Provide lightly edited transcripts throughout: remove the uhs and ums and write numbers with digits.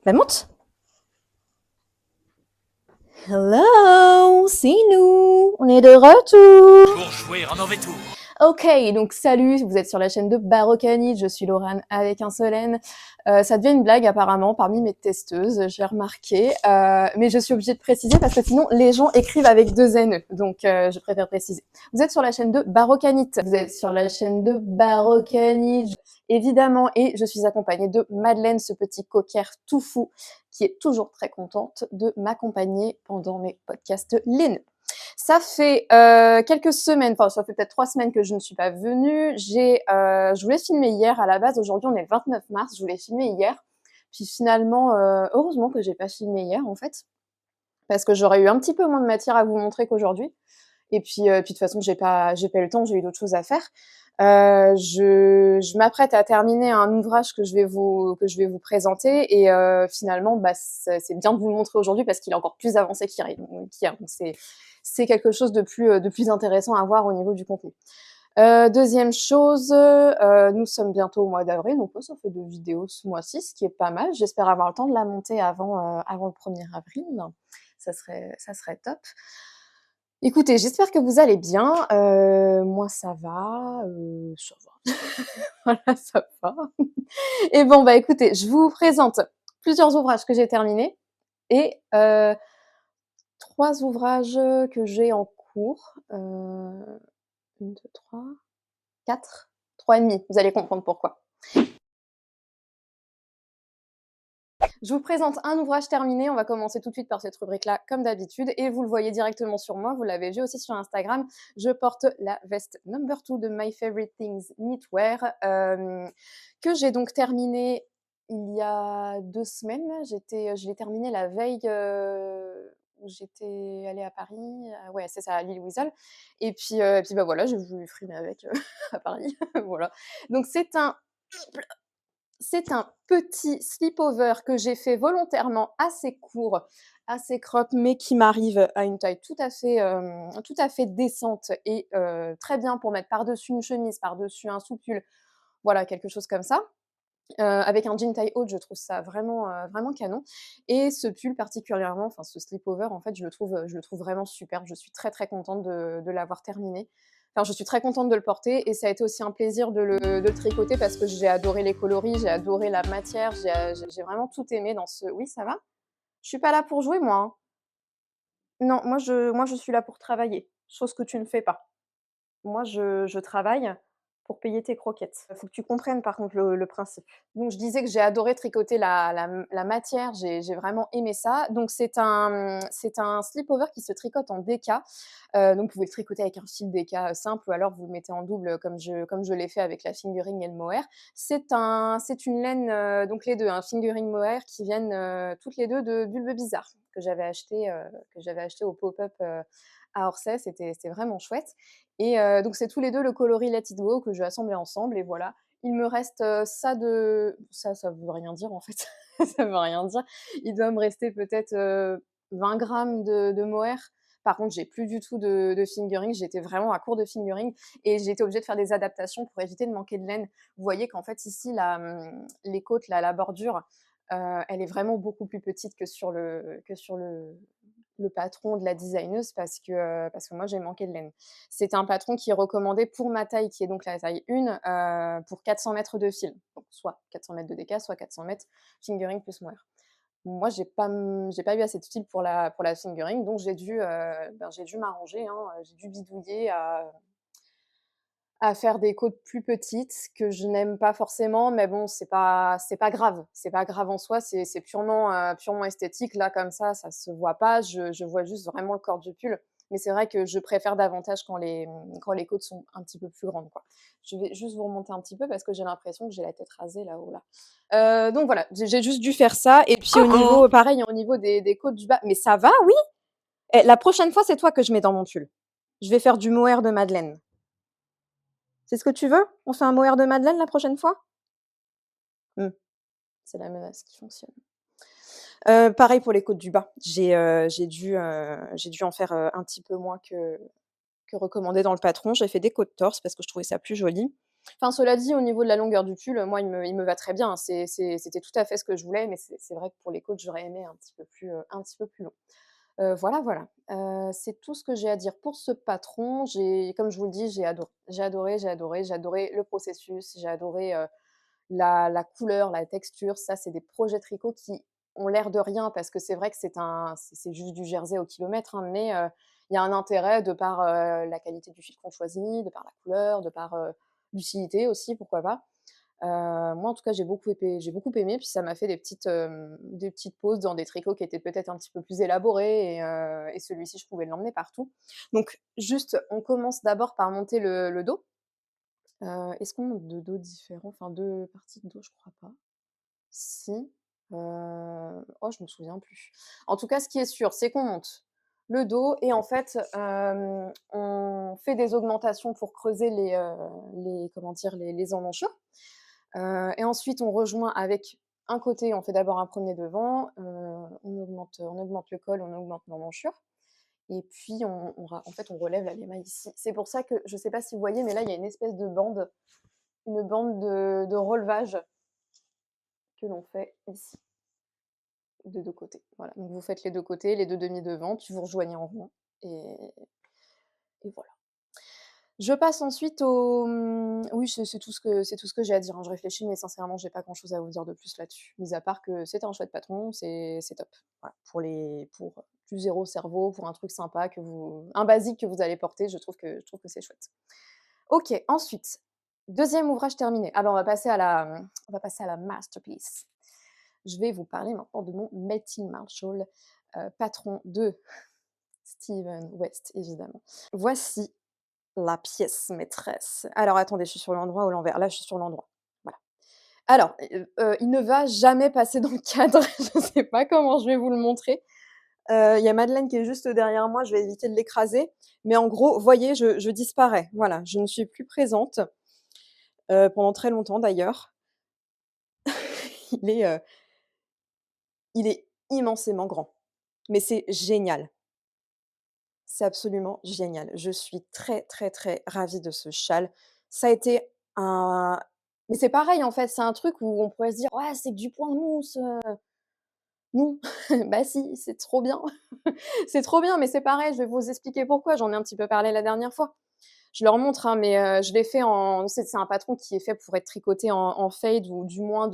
Bah monte. Hello, c'est nous. On est de retour. Pour jouer un mauvais tour. Ok, donc salut, vous êtes sur la chaîne de Barocanid, je suis Laurane avec un seul N. Ça devient une blague apparemment parmi mes testeuses, j'ai remarqué, mais je suis obligée de préciser parce que sinon les gens écrivent avec deux N, donc je préfère préciser. Vous êtes sur la chaîne de Barocanit, vous êtes sur la chaîne de Barocanid, évidemment, et je suis accompagnée de Madeleine, ce petit cocker tout fou, qui est toujours très contente de m'accompagner pendant mes podcasts laineux. Ça fait quelques semaines, enfin ça fait peut-être 3 semaines que je ne suis pas venue. Je voulais filmer hier à la base. Aujourd'hui on est le 29 mars. Je voulais filmer hier. Puis finalement, heureusement que j'ai pas filmé hier en fait, parce que j'aurais eu un petit peu moins de matière à vous montrer qu'aujourd'hui. Et puis de toute façon j'ai pas eu le temps. J'ai eu d'autres choses à faire. Je m'apprête à terminer un ouvrage que je vais vous présenter et finalement bah c'est bien de vous le montrer aujourd'hui parce qu'il est encore plus avancé qu'hier. Donc c'est quelque chose de plus intéressant à voir au niveau du contenu. Deuxième chose, nous sommes bientôt au mois d'avril, donc ça fait 2 vidéos ce mois-ci, ce qui est pas mal. J'espère avoir le temps de la monter avant le 1er avril. Ça serait top. Écoutez, j'espère que vous allez bien. Moi, ça va. Ça va. Voilà, ça va. Et bon, bah écoutez, je vous présente plusieurs ouvrages que j'ai terminés et 3 ouvrages que j'ai en cours. 1, 2, 3, 4, 3 et demi. Vous allez comprendre pourquoi. Je vous présente un ouvrage terminé. On va commencer tout de suite par cette rubrique-là, comme d'habitude. Et vous le voyez directement sur moi. Vous l'avez vu aussi sur Instagram. Je porte la veste number 2 de My Favorite Things Knitwear, que j'ai donc terminée il y a 2 semaines. Je l'ai terminée la veille où j'étais allée à Paris. Ouais, c'est ça, à l'île Whistle. Et puis bah voilà, j'ai voulu frimer avec à Paris. Voilà. Donc c'est un petit sleepover que j'ai fait volontairement assez court, assez crop, mais qui m'arrive à une taille tout à fait décente et très bien pour mettre par-dessus une chemise, par-dessus un sous-pull, voilà, quelque chose comme ça. Avec un jean taille haute, je trouve ça vraiment canon. Et ce pull particulièrement, enfin ce sleepover, en fait, je le trouve vraiment super. Je suis très très contente de l'avoir terminé. Enfin, je suis très contente de le porter et ça a été aussi un plaisir de le tricoter parce que j'ai adoré les coloris, j'ai adoré la matière, j'ai vraiment tout aimé dans ce. Oui, ça va? Je suis pas là pour jouer, moi, hein. Non, moi je suis là pour travailler, chose que tu ne fais pas. Moi, je travaille pour payer tes croquettes. Il faut que tu comprennes par contre le principe. Donc je disais que j'ai adoré tricoter la matière, j'ai vraiment aimé ça. Donc c'est un slip-over qui se tricote en DK. Donc vous pouvez le tricoter avec un fil DK simple ou alors vous le mettez en double comme je l'ai fait avec la fingering et le mohair. C'est une laine, donc les deux, un fingering mohair qui viennent toutes les deux de Bulbe Bizarre que j'avais acheté au pop-up à Orsay. C'était vraiment chouette. Et donc c'est tous les deux le coloris Let It Go que je vais assembler ensemble et voilà. Il me reste ça veut rien dire en fait. Ça veut rien dire. Il doit me rester peut-être 20 grammes de mohair. Par contre, j'ai plus du tout de fingering. J'étais vraiment à court de fingering et j'ai été obligée de faire des adaptations pour éviter de manquer de laine. Vous voyez qu'en fait ici les côtes, la bordure, elle est vraiment beaucoup plus petite que sur le patron de la designeuse parce que moi j'ai manqué de laine. C'est un patron qui est recommandé pour ma taille, qui est donc la taille 1, pour 400 mètres de fil. Donc soit 400 mètres de DK, soit 400 mètres fingering plus mohair. Moi, j'ai pas eu assez de fil pour la fingering, donc j'ai dû m'arranger, hein, j'ai dû bidouiller à faire des côtes plus petites que je n'aime pas forcément, mais bon, c'est pas grave. C'est pas grave en soi, c'est purement esthétique. Là, comme ça se voit pas. Je vois juste vraiment le corps du pull. Mais c'est vrai que je préfère davantage quand les côtes sont un petit peu plus grandes, quoi. Je vais juste vous remonter un petit peu parce que j'ai l'impression que j'ai la tête rasée là-haut, là. Donc voilà, j'ai juste dû faire ça. Et puis au niveau, pareil, au niveau des côtes du bas. Mais ça va, oui? Eh, la prochaine fois, c'est toi que je mets dans mon pull. Je vais faire du mohair de Madeleine. C'est ce que tu veux? On fait un mohair de Madeleine la prochaine fois? Mmh, c'est la menace qui fonctionne. Pareil pour les côtes du bas. J'ai dû en faire, un petit peu moins que recommandé dans le patron. J'ai fait des côtes torse parce que je trouvais ça plus joli Enfin, cela dit, au niveau de la longueur du tulle, moi, il me va très bien, hein. C'était tout à fait ce que je voulais, mais c'est vrai que pour les côtes, j'aurais aimé un petit peu plus long. Voilà, voilà. C'est tout ce que j'ai à dire pour ce patron. Comme je vous le dis, j'ai adoré. J'ai adoré, j'ai adoré, j'ai adoré le processus, j'ai adoré, la couleur, la texture. Ça, c'est des projets tricot qui ont l'air de rien parce que c'est vrai que c'est juste du jersey au kilomètre, hein, mais il y a un intérêt de par, la qualité du fil qu'on choisit, de par la couleur, de par, l'utilité aussi, pourquoi pas. Moi, en tout cas, j'ai beaucoup aimé, puis ça m'a fait des petites pauses dans des tricots qui étaient peut-être un petit peu plus élaborés et celui-ci, je pouvais l'emmener partout. Donc juste, on commence d'abord par monter le dos. Est-ce qu'on monte 2 dos différents? Enfin 2 parties de dos? Je crois pas. Si, oh, je me souviens plus. En tout cas, ce qui est sûr, c'est qu'on monte le dos et en fait, on fait des augmentations pour creuser les comment dire? Les emmanchures. Et ensuite, on rejoint avec un côté, on fait d'abord un premier devant, on augmente le col, on augmente l'emmanchure et puis en fait, on relève la l'émail ici. C'est pour ça que je ne sais pas si vous voyez, mais là, il y a une espèce de bande, une bande de relevage que l'on fait ici, de 2 côtés. Voilà, donc vous faites les 2 côtés, les 2 demi devant, puis vous rejoignez en rond et et voilà. Je passe ensuite oui, c'est tout ce que j'ai à dire, hein. Je réfléchis, mais sincèrement, j'ai pas grand-chose à vous dire de plus là-dessus. Mis à part que c'est un chouette patron, c'est top. Voilà, pour du zéro cerveau, pour un truc sympa un basique que vous allez porter, je trouve que c'est chouette. OK, ensuite, deuxième ouvrage terminé. Ah bah, on va passer à la masterpiece. Je vais vous parler maintenant de mon Melting Marshall, patron de Steven West, évidemment. Voici la pièce maîtresse. Alors attendez, je suis sur l'endroit ou l'envers? Là, je suis sur l'endroit. Voilà. Alors, il ne va jamais passer dans le cadre. Je ne sais pas comment je vais vous le montrer. Il y a Madeleine qui est juste derrière moi, je vais éviter de l'écraser. Mais en gros, voyez, je disparais. Voilà, je ne suis plus présente, pendant très longtemps d'ailleurs. Il est, heu, il est immensément grand. Mais c'est génial. C'est absolument génial. Je suis très, très, très ravie de ce châle. Ça a été un mais c'est pareil, en fait, c'est un truc où on pourrait se dire: «Ouais, c'est que du point mousse, non, bah si, c'est trop bien. C'est trop bien, mais c'est pareil, je vais vous expliquer pourquoi, j'en ai un petit peu parlé la dernière fois. Je leur montre, hein, mais je l'ai fait c'est un patron qui est fait pour être tricoté en fade ou du moins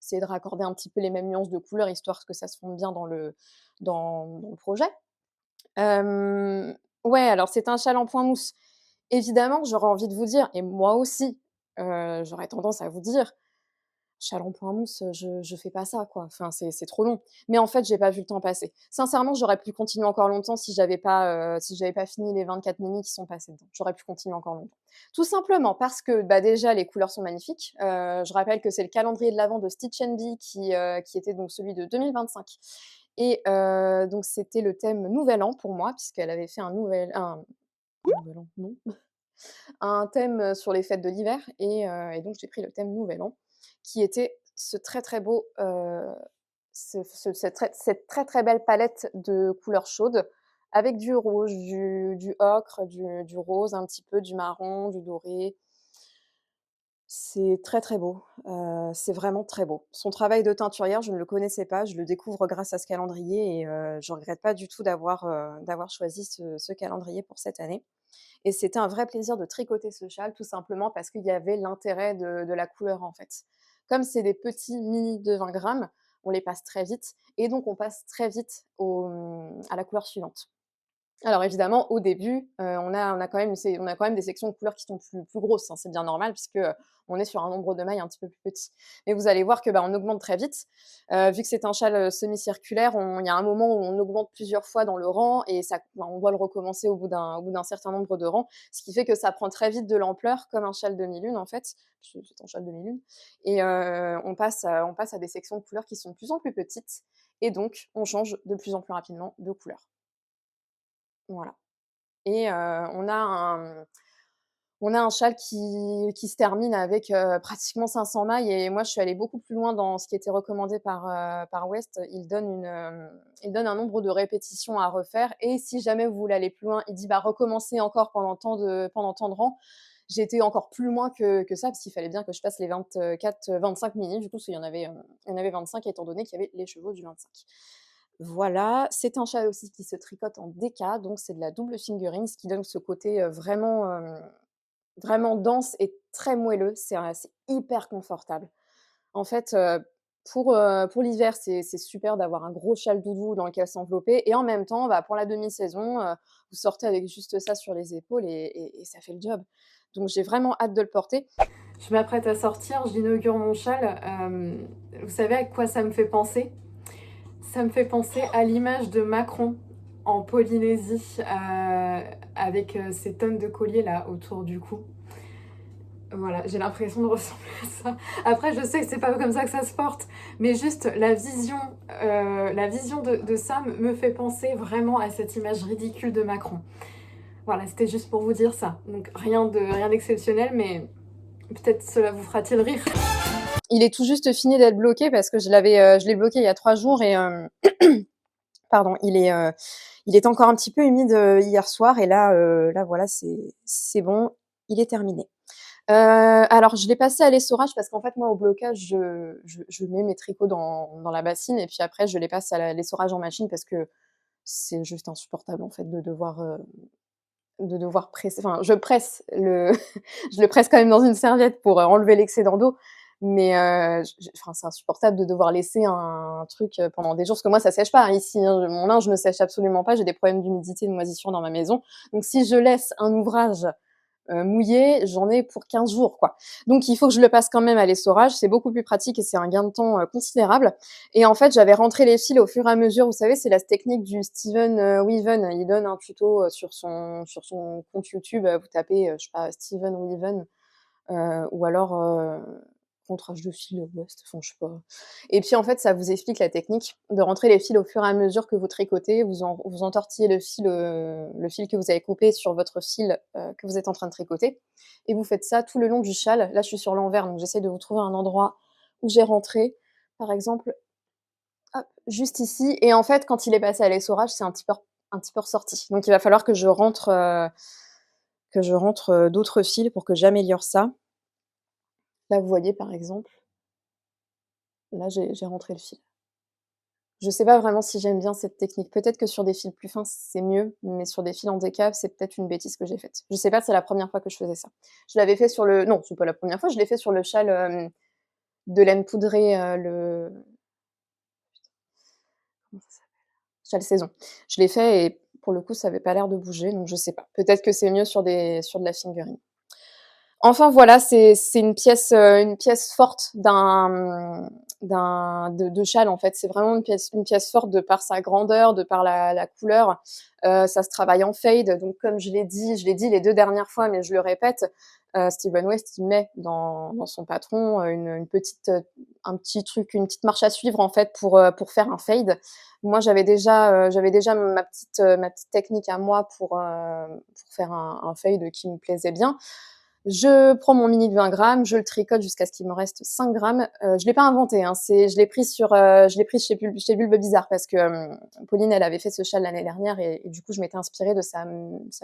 essayer de raccorder un petit peu les mêmes nuances de couleurs, histoire que ça se fonde bien dans le projet. Hem, ouais, alors c'est un châle en point mousse. Évidemment, j'aurais envie de vous dire et moi aussi, j'aurais tendance à vous dire: «Châle en point mousse, je fais pas ça, quoi. Enfin, c'est trop long». Mais en fait, j'ai pas vu le temps passer. Sincèrement, j'aurais pu continuer encore longtemps si j'avais pas fini les 24 mini qui sont passés dedans. J'aurais pu continuer encore longtemps. Tout simplement parce que, bah, déjà, les couleurs sont magnifiques. Je rappelle que c'est le calendrier de l'avent de Stitch Bee qui était donc celui de 2025 et donc c'était le thème Nouvel An pour moi, puisqu'elle avait fait un nouvel an, non, un thème, sur les fêtes de l'hiver et donc j'ai pris le thème Nouvel An, qui était ce très, très beau, cette très, très belle palette de couleurs chaudes avec du rouge, du ocre, du rose un petit peu, du marron, du doré. C'est très, très beau, c'est vraiment très beau. Son travail de teinturière, je ne le connaissais pas, je le découvre grâce à ce calendrier et je regrette pas du tout d'avoir choisi ce calendrier pour cette année et c'était un vrai plaisir de tricoter ce châle, tout simplement parce qu'il y avait l'intérêt de la couleur, en fait. Comme c'est des petits mini de 20 grammes, on les passe très vite et donc on passe très vite à la couleur suivante. Alors évidemment, au début, on a quand même des sections de couleurs qui sont plus grosses, hein, c'est bien normal puisque, on est sur un nombre de mailles un petit peu plus petit. Mais vous allez voir que, bah, on augmente très vite. Vu que c'est un châle, semi-circulaire, il y a un moment où on augmente plusieurs fois dans le rang et on doit le recommencer au bout d'un certain nombre de rangs. Ce qui fait que ça prend très vite de l'ampleur comme un châle demi-lune en fait, puisque c'est un châle demi-lune et on passe à des sections de couleurs qui sont de plus en plus petites et donc on change de plus en plus rapidement de couleur. Voilà. Et on a un châle qui se termine avec, pratiquement 500 mailles et moi je suis allée beaucoup plus loin dans ce qui était recommandé par West. Il donne un nombre de répétitions à refaire et si jamais vous voulez aller plus loin, il dit: «Bah, recommencez encore pendant tant de rangs». J'étais encore plus loin que ça, parce qu'il fallait bien que je fasse les 24-25 mini, du coup, parce qu'il y en avait 25 étant donné qu'il y avait les chevaux du 25. Voilà, c'est un châle aussi qui se tricote en DK, donc c'est de la double fingering, ce qui donne ce côté, vraiment dense et très moelleux. C'est hyper confortable. En fait, pour l'hiver, c'est super d'avoir un gros châle doudou dans lequel s'envelopper et en même temps, bah, pour la demi-saison, vous sortez avec juste ça sur les épaules et ça fait le job. Donc j'ai vraiment hâte de le porter. Je m'apprête à sortir, j'inaugure mon châle. Vous savez à quoi ça me fait penser? Ça me fait penser à l'image de Macron en Polynésie, avec ces tonnes de colliers là autour du cou. Voilà, j'ai l'impression de ressembler à ça. Après, je sais que c'est pas comme ça que ça se porte, mais juste la vision de ça me fait penser vraiment à cette image ridicule de Macron. Voilà, c'était juste pour vous dire ça. Donc rien d'exceptionnel, mais peut-être cela vous fera-t-il rire. Il est tout juste fini d'être bloqué parce que je l'ai bloqué il y a 3 jours et pardon, il est encore un petit peu humide hier soir et là voilà, c'est bon, il est terminé. Alors je l'ai passé à l'essorage parce qu'en fait moi au blocage je mets mes tricots dans la bassine et puis après je les passe à l'essorage en machine parce que c'est juste insupportable en fait de devoir presser. Enfin je presse le je le presse quand même dans une serviette pour enlever l'excédent d'eau, mais enfin c'est insupportable de devoir laisser un truc pendant des jours parce que moi ça sèche pas hein, ici, hein, mon linge ne sèche absolument pas, j'ai des problèmes d'humidité, de moisissure dans ma maison, donc si je laisse un ouvrage mouillé, j'en ai pour 15 jours, quoi. Donc il faut que je le passe quand même à l'essorage, c'est beaucoup plus pratique et c'est un gain de temps considérable. Et en fait, j'avais rentré les fils au fur et à mesure. Vous savez, c'est la technique du Steven Weaven. Il donne un tuto sur son compte YouTube. Vous tapez, je sais pas, Steven Weaven ou alors montrage de fil West, enfin je sais pas. Et puis en fait, ça vous explique la technique de rentrer les fils au fur et à mesure que vous tricotez. Vous entortillez le fil que vous avez coupé sur votre fil que vous êtes en train de tricoter. Et vous faites ça tout le long du châle. Là, je suis sur l'envers, donc j'essaie de vous trouver un endroit où j'ai rentré, par exemple, hop, juste ici. Et en fait, quand il est passé à l'essorage, c'est un petit peu ressorti. Donc il va falloir que je rentre d'autres fils pour que j'améliore ça. Là, vous voyez, par exemple, là, j'ai rentré le fil. Je sais pas vraiment si j'aime bien cette technique. Peut-être que sur des fils plus fins, c'est mieux, mais sur des fils en décap, c'est peut-être une bêtise que j'ai faite. Je sais pas, c'est la première fois que je faisais ça. Je l'avais fait sur le non, c'est pas la première fois, je l'ai fait sur le châle, de laine poudrée, le comment ça s'appelle? Châle saison. Je l'ai fait et pour le coup, ça avait pas l'air de bouger, donc je sais pas. Peut-être que c'est mieux sur de la fingering. Enfin voilà, c'est une pièce forte de châle en fait. C'est vraiment une pièce forte de par sa grandeur, de par la couleur. Ça se travaille en fade, donc comme je l'ai dit les 2 dernières fois, mais je le répète, Steven West, il met dans son patron, une petite, un petit truc, une petite marche à suivre en fait pour faire un fade. Moi j'avais déjà ma petite technique à moi pour faire un fade qui me plaisait bien. Je prends mon mini de 20 grammes, je le tricote jusqu'à ce qu'il me reste 5 grammes. Je l'ai pas inventé, hein, je l'ai pris chez Bulbe Bizarre parce que Pauline, elle avait fait ce châle l'année dernière et du coup, je m'étais inspirée de sa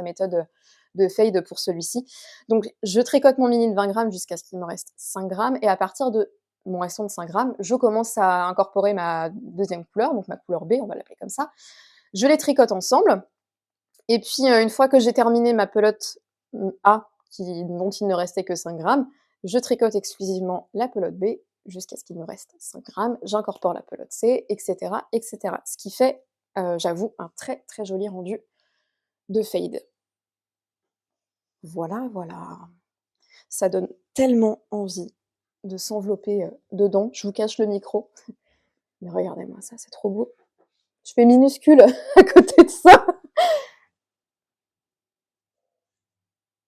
méthode de fade pour celui-ci. Donc, je tricote mon mini de 20 grammes jusqu'à ce qu'il me reste 5 grammes et à partir de mon restant de 5 grammes, je commence à incorporer ma deuxième couleur, donc ma couleur B, on va l'appeler comme ça. Je les tricote ensemble et puis, une fois que j'ai terminé ma pelote A dont il ne restait que 5 grammes, je tricote exclusivement la pelote B jusqu'à ce qu'il me reste 5 grammes, j'incorpore la pelote C, etc., etc. Ce qui fait, j'avoue, un très très joli rendu de fade. Voilà, voilà. Ça donne tellement envie de s'envelopper dedans. Je vous cache le micro, mais regardez-moi ça, c'est trop beau. Je fais minuscule à côté de ça.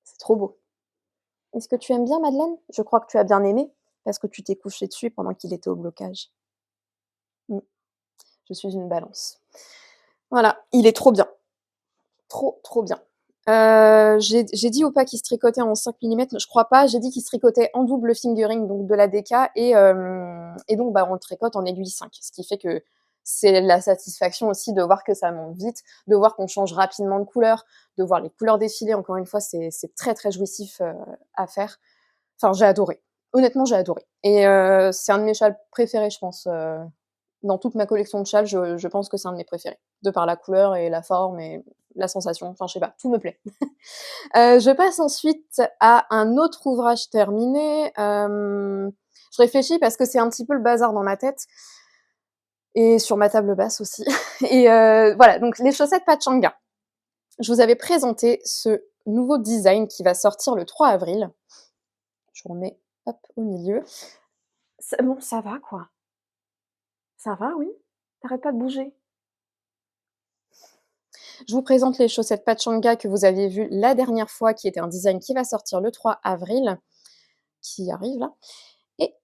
C'est trop beau. Est-ce que tu aimes bien, Madeleine? Je crois que tu as bien aimé, parce que tu t'es couchée dessus pendant qu'il était au blocage. Mmh. Je suis une balance. Voilà, il est trop bien. Trop, trop bien. J'ai dit ou pas qu'il se tricotait en 5 millimètres? Je crois pas. J'ai dit qu'il se tricotait en double fingering, donc de la DK et donc bah, on le tricote en aiguille 5. Ce qui fait que c'est la satisfaction aussi de voir que ça monte vite, de voir qu'on change rapidement de couleur, de voir les couleurs défiler. Encore une fois, c'est très, très jouissif, à faire. Enfin, j'ai adoré. Honnêtement, j'ai adoré et c'est un de mes châles préférés, je pense, dans toute ma collection de châles, je pense que c'est un de mes préférés, de par la couleur et la forme et la sensation, enfin, je sais pas, tout me plaît. Je passe ensuite à un autre ouvrage terminé, je réfléchis parce que c'est un petit peu le bazar dans ma tête et sur ma table basse aussi et voilà, donc les chaussettes Pachanga. Je vous avais présenté ce nouveau design qui va sortir le 3 avril. Je remets, hop, au milieu. Bon, ça va quoi. Ça va, oui? Tu pas de bouger. Je vous présente les chaussettes Pachanga que vous aviez vues la dernière fois, qui était un design qui va sortir le 3 avril, qui arrive là. Et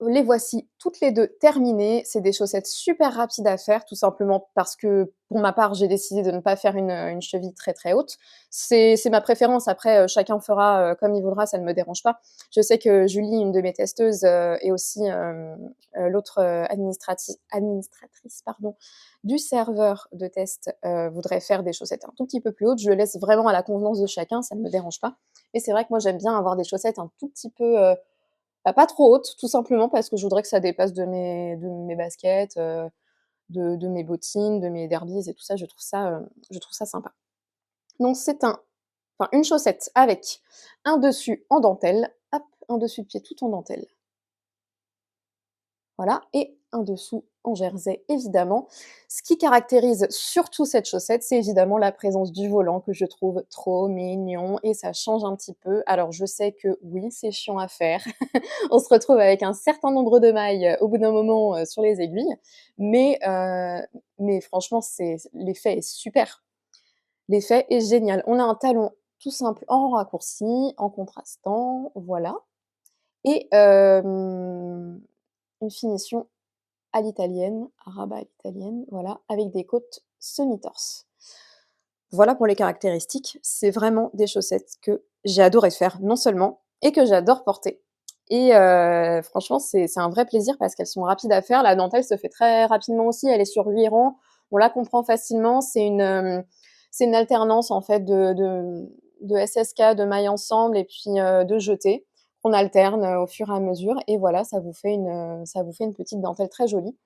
les voici toutes les 2 terminées. C'est des chaussettes super rapides à faire, tout simplement parce que, pour ma part, j'ai décidé de ne pas faire une cheville très, très haute. C'est ma préférence. Après, chacun fera, comme il voudra, ça ne me dérange pas. Je sais que Julie, une de mes testeuses, et aussi, l'autre, administratrice, pardon, du serveur de test, voudrait faire des chaussettes un tout petit peu plus hautes. Je le laisse vraiment à la convenance de chacun, ça ne me dérange pas. Et c'est vrai que moi, j'aime bien avoir des chaussettes un tout petit peu, bah, pas trop haute, tout simplement parce que je voudrais que ça dépasse de mes baskets, de mes bottines, de mes derbies et tout ça. Je trouve ça sympa. Donc c'est une chaussette avec un dessus en dentelle, hop, un dessus de pied tout en dentelle. Voilà, et un dessous en jersey, évidemment. Ce qui caractérise surtout cette chaussette, c'est évidemment la présence du volant que je trouve trop mignon et ça change un petit peu. Alors je sais que oui, c'est chiant à faire. On se retrouve avec un certain nombre de mailles, au bout d'un moment, sur les aiguilles, mais franchement, l'effet est super. L'effet est génial. On a un talon tout simple en raccourci, en contrastant, voilà et une finition à l'italienne, à rabat à l'italienne, voilà, avec des côtes semi-torse. Voilà pour les caractéristiques. C'est vraiment des chaussettes que j'ai adoré faire, non seulement, et que j'adore porter. Et franchement, c'est un vrai plaisir parce qu'elles sont rapides à faire. La dentelle se fait très rapidement aussi, elle est sur 8 rangs, on la comprend facilement. C'est une alternance en fait de SSK, de mailles ensemble et puis de jetés. On alterne au fur et à mesure et voilà, ça vous fait une petite dentelle très jolie.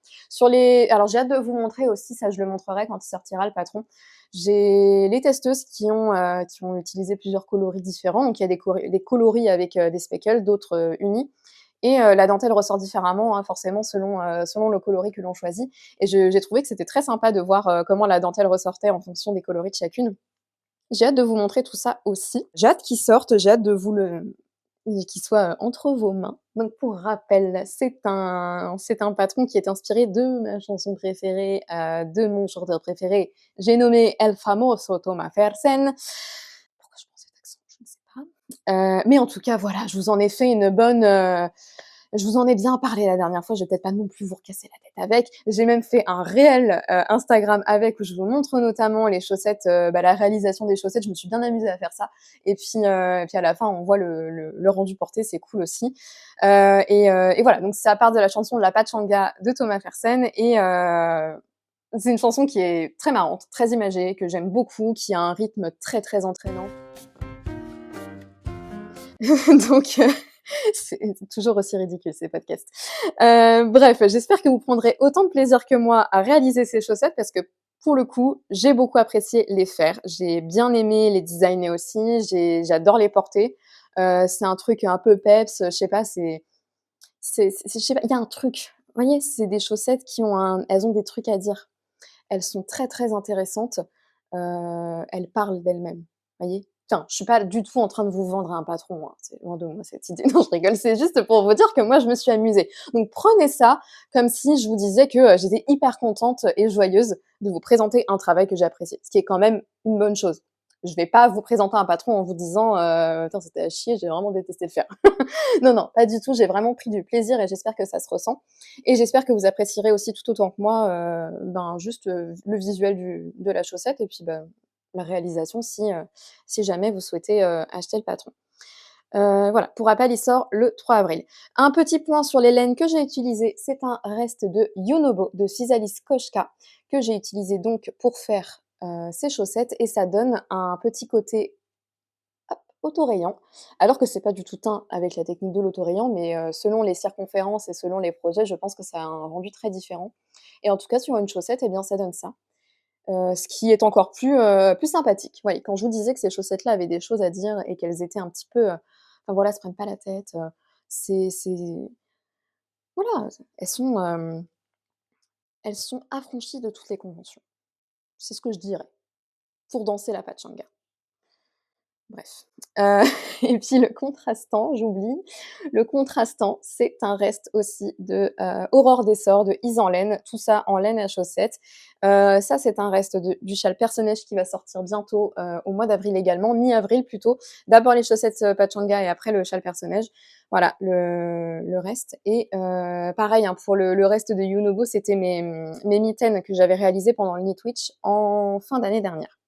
Alors j'ai hâte de vous montrer aussi, ça je le montrerai quand il sortira le patron. J'ai les testeuses qui ont utilisé plusieurs coloris différents. Donc il y a des coloris avec des speckles, d'autres unis. Et la dentelle ressort différemment, hein, forcément, selon le coloris que l'on choisit. Et j'ai trouvé que c'était très sympa de voir comment la dentelle ressortait en fonction des coloris de chacune. J'ai hâte de vous montrer tout ça aussi. J'ai hâte qu'il sorte, j'ai hâte de vous le qu'il soit entre vos mains. Donc pour rappel, c'est un patron qui est inspiré de ma chanson préférée, de mon chanteur préféré. J'ai nommé El Famoso Thomas Fersen. Pourquoi je prends cet accent? Je ne sais pas. Mais en tout cas, voilà, je vous en ai fait une bonne, je vous en ai bien parlé la dernière fois, je vais peut-être pas non plus vous recasser la tête avec. J'ai même fait un réel Instagram avec où je vous montre notamment les chaussettes, la réalisation des chaussettes. Je me suis bien amusée à faire ça. Et puis à la fin, on voit le rendu porté, c'est cool aussi. Et voilà, donc ça part de la chanson La Pachanga de Thomas Fersen et c'est une chanson qui est très marrante, très imagée, que j'aime beaucoup, qui a un rythme très très entraînant. Donc c'est toujours aussi ridicule ces podcasts. Bref, j'espère que vous prendrez autant de plaisir que moi à réaliser ces chaussettes parce que pour le coup, j'ai beaucoup apprécié les faire. J'ai bien aimé les designer aussi, j'adore les porter. C'est un truc un peu peps, je sais pas, je sais pas, il y a un truc. Vous voyez, c'est des chaussettes elles ont des trucs à dire. Elles sont très, très intéressantes. Elles parlent d'elles-mêmes, voyez? Enfin, je suis pas du tout en train de vous vendre un patron, hein, c'est loin de moi cette idée. Non, je rigole, c'est juste pour vous dire que moi, je me suis amusée. Donc prenez ça comme si je vous disais que, j'étais hyper contente et joyeuse de vous présenter un travail que j'ai apprécié, ce qui est quand même une bonne chose. Je vais pas vous présenter un patron en vous disant: «Putain, c'était à chier, j'ai vraiment détesté le faire». Non, non, pas du tout, j'ai vraiment pris du plaisir et j'espère que ça se ressent et j'espère que vous apprécierez aussi tout autant que moi, juste, le visuel de la chaussette et puis, la réalisation si jamais vous souhaitez, acheter le patron. Voilà, pour rappel, il sort le 3 avril. Un petit point sur les laines que j'ai utilisées, c'est un reste de Yonobo de Physalis Koshka que j'ai utilisé donc pour faire, ces chaussettes et ça donne un petit côté, hop, autorayant. Alors que c'est pas du tout teint avec la technique de l'autorayant, mais selon les circonférences et selon les projets, je pense que ça a un rendu très différent et en tout cas sur une chaussette et bien ça donne ça. Ce qui est encore plus sympathique. Ouais, quand je vous disais que ces chaussettes-là avaient des choses à dire et qu'elles étaient un petit peu, enfin voilà, se prennent pas la tête, c'est voilà, elles sont affranchies de toutes les conventions. C'est ce que je dirais, pour danser la pachanga. Bref, heu et puis le contrastant, j'oublie. Le contrastant, c'est un reste aussi de, Aurore d'Essor de Is en laine, tout ça en laine à chaussettes. Ça, c'est un reste du châle Perce-Neige qui va sortir bientôt, au mois d'avril également, mi-avril plutôt. D'abord les chaussettes, pachanga et après le châle Perce-Neige. Voilà le reste et pareil, hein, pour le reste de Yunobo, c'était mes mitaines que j'avais réalisées pendant le Knit Witch en fin d'année dernière.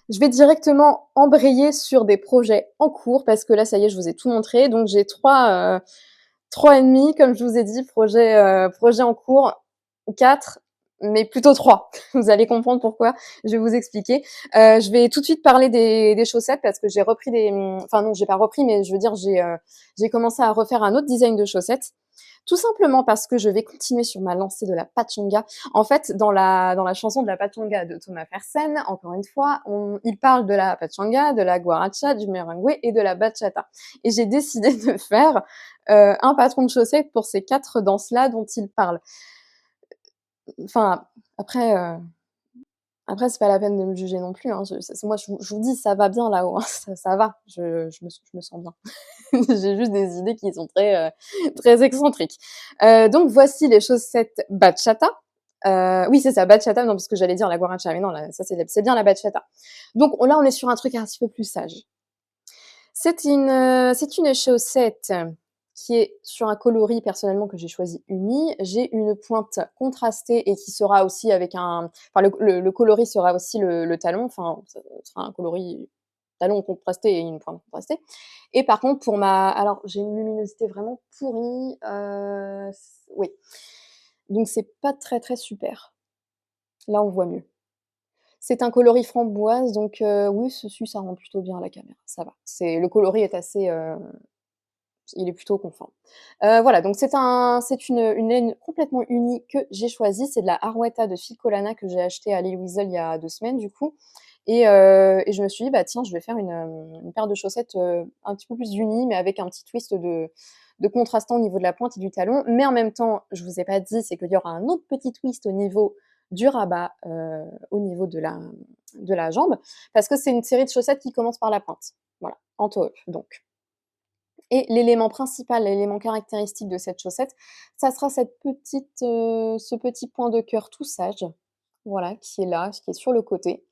Je vais directement embrayer sur des projets en cours parce que là, ça y est, je vous ai tout montré. Donc j'ai 3 et demi, comme je vous ai dit, projets en cours, 4, mais plutôt 3. Vous allez comprendre pourquoi, je vais vous expliquer. Je vais tout de suite parler des chaussettes parce que j'ai repris enfin non, j'ai pas repris, mais je veux dire, j'ai commencé à refaire un autre design de chaussettes. Tout simplement parce que je vais continuer sur ma lancée de la pachanga. En fait, dans la chanson de la pachanga de Thomas Fersen, encore une fois, il parle de la pachanga, de la guaracha, du merengue et de la bachata. Et j'ai décidé de faire un patron de chaussettes pour ces 4 danses-là dont il parle. Enfin, après, après c'est pas la peine de me juger non plus, hein. Moi, je vous dis, ça va bien là-haut, hein, ça va, je me sens bien. J'ai juste des idées qui sont très excentriques. Donc voici les chaussettes bachata. Oui, c'est ça, bachata, non, parce que j'allais dire la guaracha, mais non, là, ça c'est bien la bachata. Donc là, on est sur un truc un petit peu plus sage. C'est une chaussette qui est sur un coloris personnellement que j'ai choisi uni. J'ai une pointe contrastée et qui sera aussi avec enfin le coloris sera aussi le talon, enfin ça sera un coloris talon contrasté et une pointe contrastée. Et par contre alors j'ai une luminosité vraiment pourrie, oui, donc c'est pas très, très super. Là on voit mieux. C'est un coloris framboise donc oui ceci ça rend plutôt bien à la caméra, ça va. Le coloris est assez, il est plutôt conforme. Voilà, donc c'est une laine complètement unie que j'ai choisie. C'est de la Harwetta de Ficolana que j'ai acheté à Lille Weasel il y a 2 semaines du coup et je me suis dit: «Bah tiens, je vais faire une paire de chaussettes, un petit peu plus unies, mais avec un petit twist de contrastant au niveau de la pointe et du talon». Mais en même temps, je vous ai pas dit, c'est qu'il y aura un autre petit twist au niveau du rabat, au niveau de la jambe, parce que c'est une série de chaussettes qui commence par la pointe. Voilà, en toe-up donc. Et l'élément principal, l'élément caractéristique de cette chaussette, ça sera ce petit point de cœur tout sage, voilà, qui est là, qui est sur le côté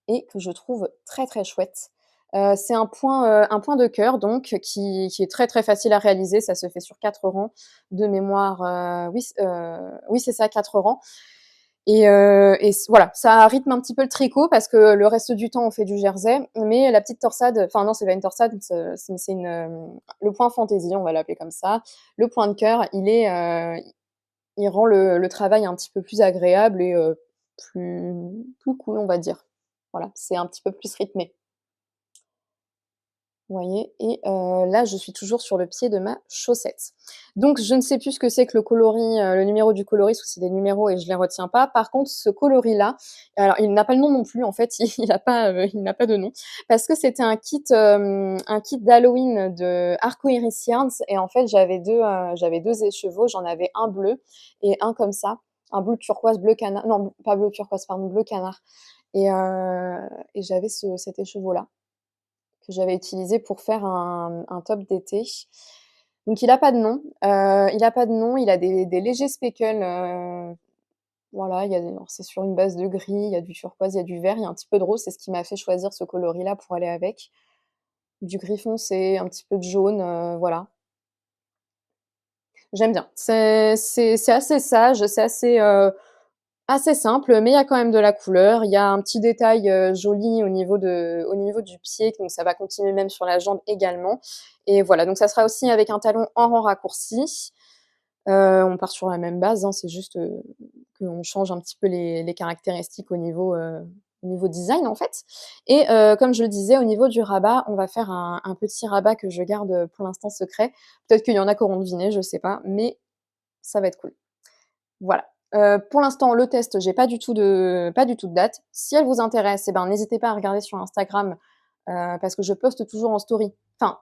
et que je trouve très, très chouette. C'est un point de cœur donc qui est très, très facile à réaliser. Ça se fait sur 4 rangs de mémoire, oui, c'est ça, 4 rangs et voilà, ça rythme un petit peu le tricot parce que le reste du temps, on fait du jersey, mais la petite torsade, enfin non, c'est pas une torsade, c'est le point fantaisie, on va l'appeler comme ça. Le point de cœur, il rend le travail un petit peu plus agréable et plus cool, on va dire. Voilà, c'est un petit peu plus rythmé. Vous voyez? Et là, je suis toujours sur le pied de ma chaussette. Donc je ne sais plus ce que c'est que le coloris, le numéro du coloris, parce que c'est des numéros et je les retiens pas. Par contre, ce coloris-là, alors il n'a pas le nom non plus en fait, il n'a pas de nom, parce que c'était un kit d'Halloween de Arcoiris Yarns et en fait, j'avais deux écheveaux, j'en avais un bleu et un comme ça, un bleu turquoise, bleu canard non, pas bleu turquoise, pardon, bleu canard et j'avais cet écheveau-là que j'avais utilisé pour faire un top d'été. Donc il a pas de nom, il a des légers speckles, voilà, alors c'est sur une base de gris, il y a du turquoise, il y a du vert, il y a un petit peu de rose, c'est ce qui m'a fait choisir ce coloris-là pour aller avec. Du gris foncé, un petit peu de jaune, voilà. J'aime bien. C'est assez sage, c'est assez, Assez simple, mais il y a quand même de la couleur. Il y a un petit détail, joli au niveau du pied, donc ça va continuer même sur la jambe également et voilà, donc ça sera aussi avec un talon en rang raccourci. On part sur la même base, hein, c'est juste, qu'on change un petit peu les caractéristiques au niveau design, en fait et comme je le disais, au niveau du rabat, on va faire un petit rabat que je garde, pour l'instant secret. Peut-être qu'il y en a qui auront deviné, je sais pas, mais ça va être cool. Voilà. Pour l'instant, le test, j'ai pas du tout de date. Si elle vous intéresse, eh ben, n'hésitez pas à regarder sur Instagram, parce que je poste toujours en story. Enfin,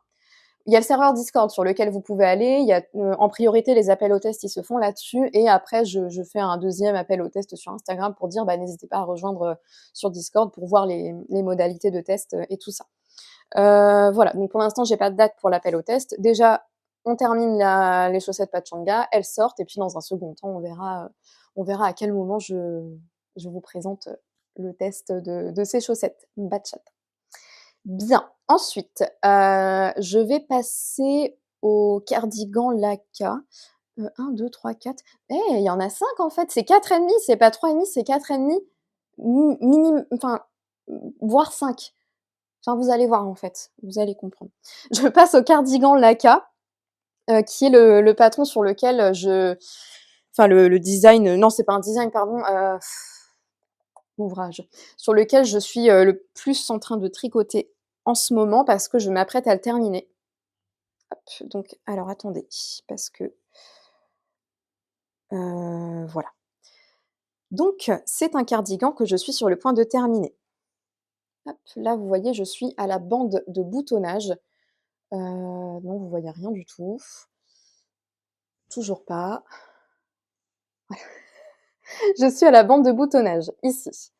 il y a le serveur Discord sur lequel vous pouvez aller. Il y a, en priorité, les appels au test, ils se font là-dessus et après je fais un deuxième appel au test sur Instagram pour dire: «Bah, n'hésitez pas à rejoindre, sur Discord pour voir les modalités de test, et tout ça». Voilà, donc pour l'instant, j'ai pas de date pour l'appel au test. Déjà, on termine les chaussettes Pachanga, elles sortent et puis dans un second temps, on verra à quel moment je vous présente, le test de ces chaussettes bachata. Bien, ensuite, je vais passer au cardigan Laka. 1, 2, 3, 4. Eh, il y en a 5 en fait, c'est 4,5, c'est pas 3,5, c'est 4,5 enfin, voire 5. Enfin, vous allez voir en fait, vous allez comprendre. Je passe au cardigan Laka, qui est le patron sur lequel, enfin le design, non c'est pas un design pardon, ouvrage, sur lequel je suis, le plus en train de tricoter en ce moment parce que je m'apprête à le terminer. Hop, donc alors attendez, parce que, voilà. Donc c'est un cardigan que je suis sur le point de terminer. Hop, là vous voyez, je suis à la bande de boutonnage. Non, vous voyez rien du tout. Toujours pas. Je suis à la bande de boutonnage, ici.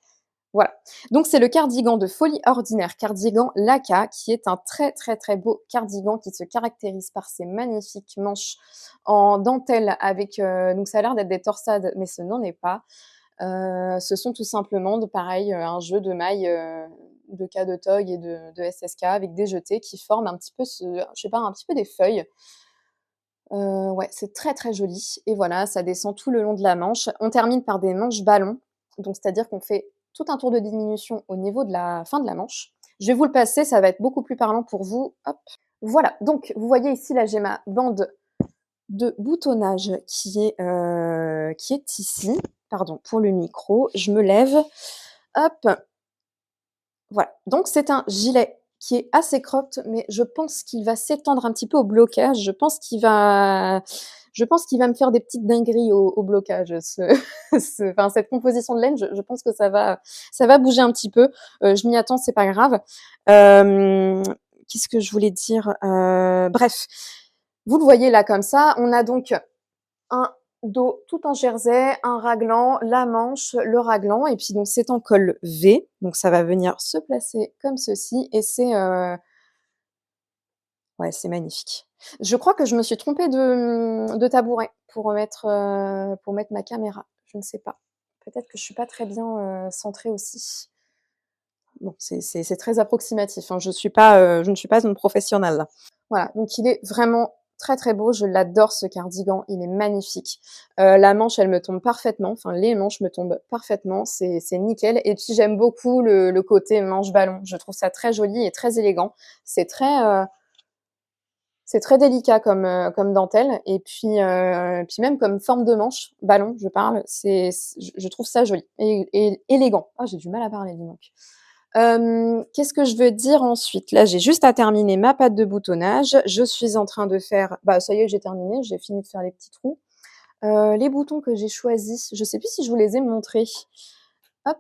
Voilà. Donc c'est le cardigan de Folie Ordinaire, cardigan Laka, qui est un très très très beau cardigan qui se caractérise par ses magnifiques manches en dentelle avec, donc ça a l'air d'être des torsades, mais ce n'en est pas. Ce sont tout simplement pareil, un jeu de mailles, de cas de Tog et de SSK avec des jetés qui forment un petit peu je sais pas, un petit peu des feuilles. Ouais, c'est très, très joli et voilà, ça descend tout le long de la manche. On termine par des manches ballons, donc c'est-à-dire qu'on fait tout un tour de diminution au niveau de la fin de la manche. Je vais vous le passer, ça va être beaucoup plus parlant pour vous. Hop. Voilà, donc vous voyez ici, là, j'ai ma bande de boutonnage qui est ici. Pardon pour le micro, je me lève. Hop, voilà, donc c'est un gilet qui est assez cropped, mais je pense qu'il va s'étendre un petit peu au blocage. Je pense qu'il va me faire des petites dingueries au blocage, enfin, cette composition de laine, je pense que ça va bouger un petit peu. Je m'y attends, c'est pas grave. Qu'est-ce que je voulais dire? Bref, vous le voyez là comme ça, on a donc un dos tout en jersey, un raglan, la manche, le raglan et puis donc c'est en col V, donc ça va venir se placer comme ceci et c'est, ouais, c'est magnifique. Je crois que je me suis trompée de tabouret pour mettre ma caméra. Je ne sais pas. Peut-être que je suis pas très bien, centrée aussi. Bon, c'est très approximatif, hein. Je ne suis pas une professionnelle là. Voilà, donc il est vraiment très, très beau. Je l'adore ce cardigan, il est magnifique. La manche, elle me tombe parfaitement, enfin les manches me tombent parfaitement, c'est nickel et puis j'aime beaucoup le côté manche ballon. Je trouve ça très joli et très élégant. C'est très, heu, c'est très délicat comme dentelle et puis même comme forme de manche, ballon, je parle, je trouve ça joli et élégant. Ah, j'ai du mal à parler, dis donc. Qu'est-ce que je veux dire ensuite? Là, j'ai juste à terminer ma patte de boutonnage. Je suis en train de faire bah, ça y est, j'ai terminé, j'ai fini de faire les petits trous. Les boutons que j'ai choisis, je sais plus si je vous les ai montrés. Hop,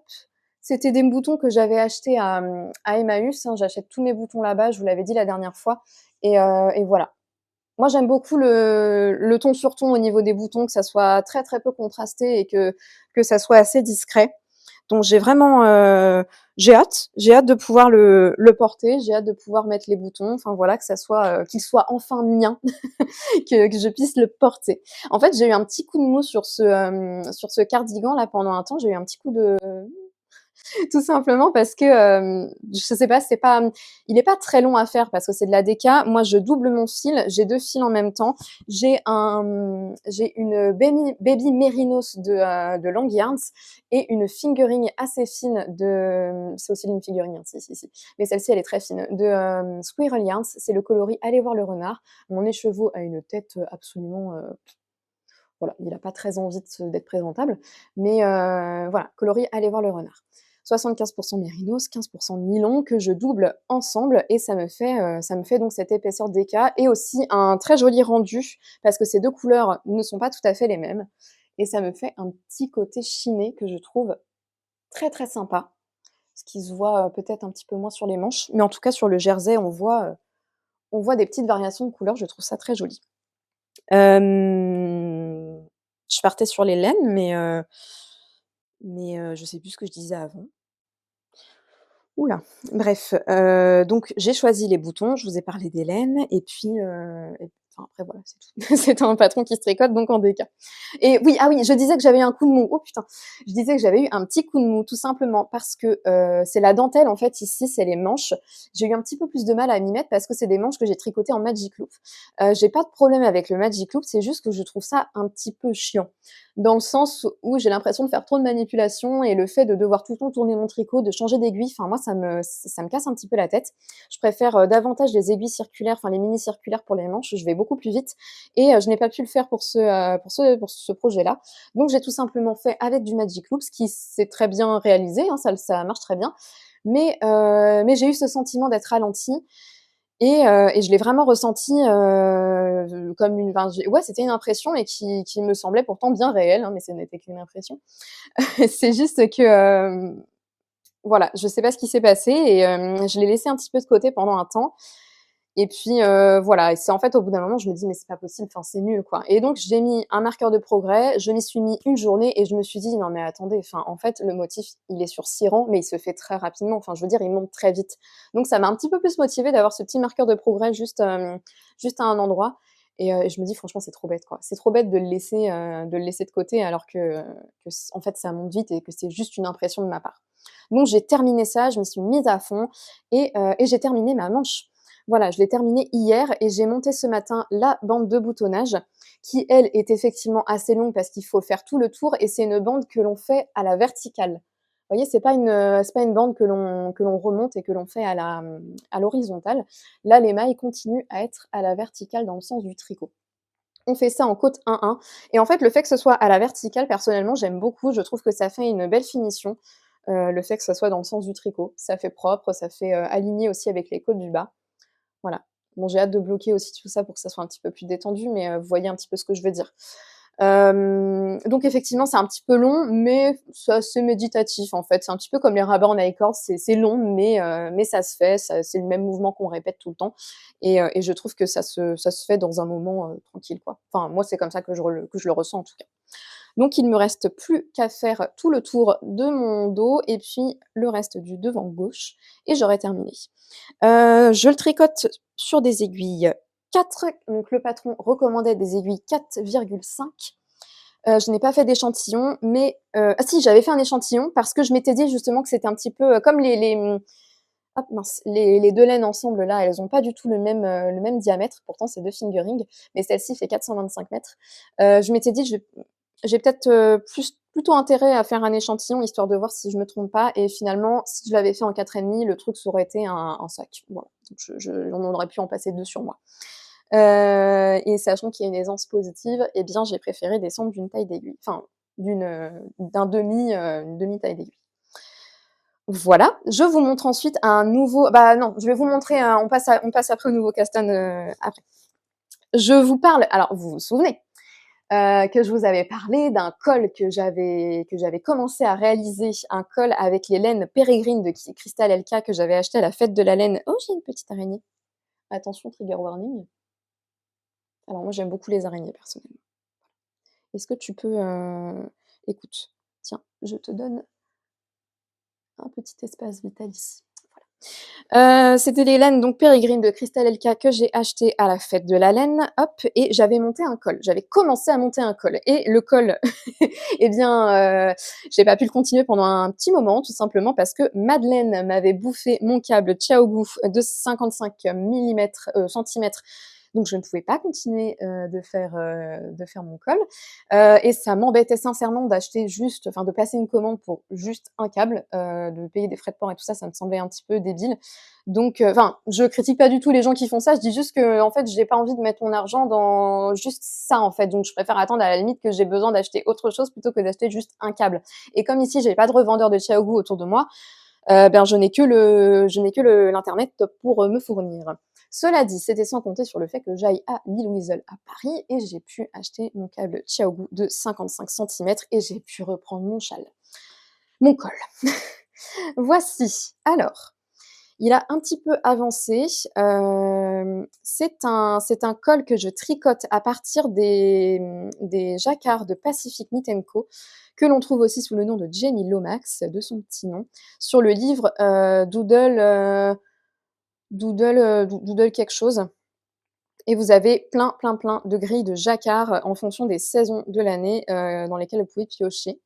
c'était des boutons que j'avais achetés à Emmaüs, hein. J'achète tous mes boutons là-bas, je vous l'avais dit la dernière fois et voilà. Moi, j'aime beaucoup le ton sur ton au niveau des boutons, que ça soit très, très peu contrasté et que ça soit assez discret. Donc j'ai vraiment, j'ai hâte de pouvoir le porter, j'ai hâte de pouvoir mettre les boutons, enfin voilà, que ça soit, qu'il soit enfin mien, que je puisse le porter. En fait, j'ai eu un petit coup de mou sur ce cardigan là pendant un temps, j'ai eu un petit coup de Tout simplement parce que, je sais pas, c'est pas, il est pas très long à faire parce que c'est de la déca. Moi, je double mon fil, j'ai 2 fils en même temps. J'ai une baby mérinos de Long Yarns et une fingering assez fine de, c'est aussi une fingering, hein, si, mais celle-ci, elle est très fine, de, Squirrel Yarns. C'est le coloris Allez voir le renard. Mon écheveau a une tête, absolument, voilà, il a pas très envie d'être présentable, mais voilà, coloris Allez voir le renard. 75 mérinos, 15 nylon que je double ensemble et ça me fait donc cette épaisseur déca et aussi un très joli rendu parce que ces 2 couleurs ne sont pas tout à fait les mêmes et ça me fait un petit côté chiné que je trouve très, très sympa. Ce qui se voit, peut-être un petit peu moins sur les manches, mais en tout cas sur le jersey, on voit des petites variations de couleurs, je trouve ça très joli. Je partais sur les laines, mais je sais plus ce que je disais avant. Ouh là! Bref, donc j'ai choisi les boutons, je vous ai parlé des laines et puis, enfin après voilà, c'est tout. C'est un patron qui se tricote donc en déca. Et oui, ah oui, je disais que j'avais eu un coup de mou. Oh putain! Je disais que j'avais eu un petit coup de mou tout simplement parce que, c'est la dentelle en fait ici, c'est les manches. J'ai eu un petit peu plus de mal à m'y mettre parce que c'est des manches que j'ai tricotées en Magic Loop. J'ai pas de problème avec le Magic Loop, c'est juste que je trouve ça un petit peu chiant. Dans le sens où j'ai l'impression de faire trop de manipulations et le fait de devoir tout le temps tourner mon tricot, de changer d'aiguille, enfin moi ça me casse un petit peu la tête. Je préfère, davantage les aiguilles circulaires, enfin les mini circulaires pour les manches, je vais beaucoup plus vite et je n'ai pas pu le faire pour ce projet-là. Donc j'ai tout simplement fait avec du Magic Loop, ce qui s'est très bien réalisé, hein, ça marche très bien. Mais j'ai eu ce sentiment d'être ralentie et je l'ai vraiment ressenti, comme une enfin, ouais, c'était une impression, mais qui me semblait pourtant bien réelle, hein, mais ce n'était qu'une impression. C'est juste que, voilà, je sais pas ce qui s'est passé et je l'ai laissé un petit peu de côté pendant un temps et puis, voilà et c'est en fait, au bout d'un moment, je me dis: «Mais c'est pas possible, enfin, c'est nul, quoi» et donc j'ai mis un marqueur de progrès, je m'y suis mis une journée et je me suis dit: «Non, mais attendez, enfin, en fait, le motif, il est sur 6 rangs, mais il se fait très rapidement, enfin, je veux dire, il monte très vite». Donc ça m'a un petit peu plus motivée d'avoir ce petit marqueur de progrès juste à un endroit et je me dis: «Franchement, c'est trop bête, quoi». C'est trop bête de le laisser de côté alors que c en fait, ça monte vite et que c'est juste une impression de ma part. Donc j'ai terminé ça, je m'y suis mise à fond et j'ai terminé ma manche. Voilà, je l'ai terminé hier et j'ai monté ce matin la bande de boutonnage qui, elle, est effectivement assez longue parce qu'il faut faire tout le tour et c'est une bande que l'on fait à la verticale. Vous voyez, c'est pas une bande que l'on remonte et que l'on fait à l'horizontale. Là, les mailles continuent à être à la verticale dans le sens du tricot. On fait ça en côte 1-1 et en fait, le fait que ce soit à la verticale, personnellement, j'aime beaucoup. Je trouve que ça fait une belle finition, le fait que ça soit dans le sens du tricot. Ça fait propre, ça fait, aligné aussi avec les côtes du bas. Voilà. Bon, j'ai hâte de bloquer aussi tout ça pour que ça soit un petit peu plus détendu, mais vous voyez un petit peu ce que je veux dire. Donc effectivement, c'est un petit peu long, mais c'est assez méditatif, en fait. C'est un petit peu comme les rabbats en I-cord, c'est long, mais ça se fait, ça c'est le même mouvement qu'on répète tout le temps et je trouve que ça se fait dans un moment, tranquille, quoi. Enfin, moi, c'est comme ça que je le ressens, en tout cas. Donc il me reste plus qu'à faire tout le tour de mon dos et puis le reste du devant gauche et j'aurai terminé. Je le tricote sur des aiguilles 4, donc le patron recommandait des aiguilles 4,5. Je n'ai pas fait d'échantillon, mais ah si, j'avais fait un échantillon parce que je m'étais dit justement que c'était un petit peu, comme hop mince, les 2 laines ensemble là, elles ont pas du tout le même diamètre, pourtant c'est 2 fingering, mais celle-ci fait 425 mètres. Je m'étais dit: j'ai peut-être, plutôt intérêt à faire un échantillon histoire de voir si je me trompe pas et finalement, si je l'avais fait en 4,5, le truc ça aurait été un sac. Voilà, donc on aurait pu en passer 2 sur moi. Et sachant qu'il y a une aisance positive, eh bien, j'ai préféré descendre d'une taille d'aiguille, enfin une demi taille d'aiguille. Voilà, je vous montre ensuite un nouveau bah non, je vais vous montrer un on passe après au nouveau casse-tête, après. Je vous parle alors vous vous souvenez, que je vous avais parlé d'un col que j'avais commencé à réaliser, un col avec les laines pérégrines de Crystal Elka que j'avais acheté à la fête de la laine. Oh, j'ai une petite araignée. Attention, trigger warning. Alors moi, j'aime beaucoup les araignées personnellement. Est-ce que tu peux, écoute, tiens, je te donne un petit espace vital ici. C'était des laines donc Pérégrine de Crystal Elka que j'ai acheté à la fête de la laine, hop et j'avais monté un col. J'avais commencé à monter un col et le col, eh bien, j'ai pas pu le continuer pendant un petit moment, tout simplement parce que Madeleine m'avait bouffé mon câble Xiaogu de 55 millimètres, centimètres, donc je ne pouvais pas continuer, de faire mon col, et ça m'embêtait sincèrement d'acheter juste enfin de passer une commande pour juste un câble, de payer des frais de port et tout ça, ça me semblait un petit peu débile. Donc, enfin, je critique pas du tout les gens qui font ça, je dis juste qu'en fait, j'ai pas envie de mettre mon argent dans juste ça, en fait. Donc je préfère attendre à la limite que j'ai besoin d'acheter autre chose plutôt que d'acheter juste un câble. Et comme ici, j'ai pas de revendeur de Xiaogu autour de moi, ben l'internet pour, me fournir. Cela dit, c'était sans compter sur le fait que j'aille à Lille Weasel à Paris et j'ai pu acheter mon câble Xiaogu de 55 centimètres et j'ai pu reprendre mon châle, mon col. Voici. Alors, il a un petit peu avancé. C'est un col que je tricote à partir des jacquards de Pacific Knit Co, que l'on trouve aussi sous le nom de Jamie Lomax, de son petit nom, sur le livre Doodle quelque chose. Et vous avez plein, plein, plein de grilles de jacquard en fonction des saisons de l'année dans lesquelles vous pouvez piocher.